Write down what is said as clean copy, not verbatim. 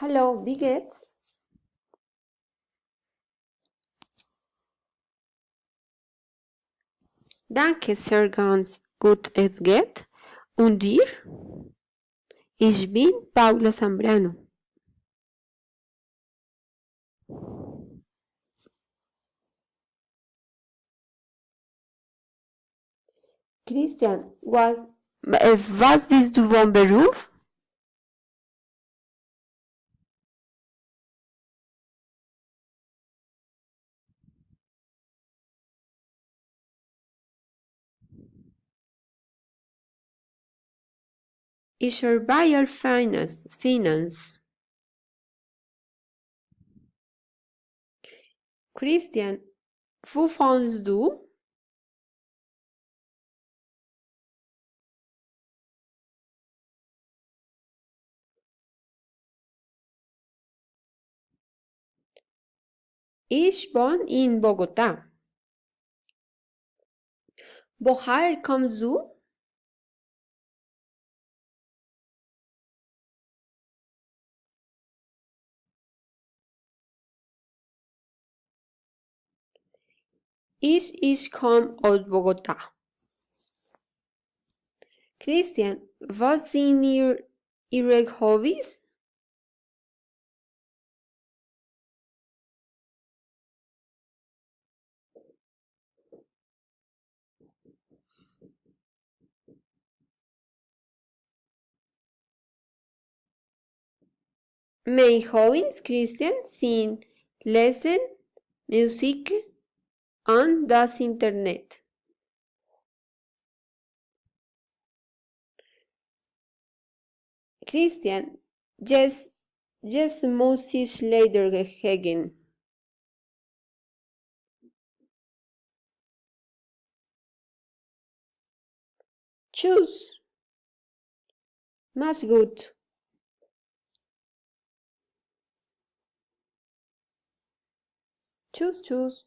Hallo, wie geht's? Danke, sehr ganz gut es geht. Und dir? Ich bin Paula Zambrano. Cristian, was bist du von Beruf? Ich arbeite Finance. Cristian, wo wohnst du? Ich wohne in Bogotá. Woher kommst du? Ich komme aus Bogotá. Cristian, was sind Ihre Hobbys? Meine Hobbys, Christian, sind Lesen, Musik und das Internet. Christian, jetzt muss ich leider gehen. Tschüss, mach's gut. Tschüss, tschüss.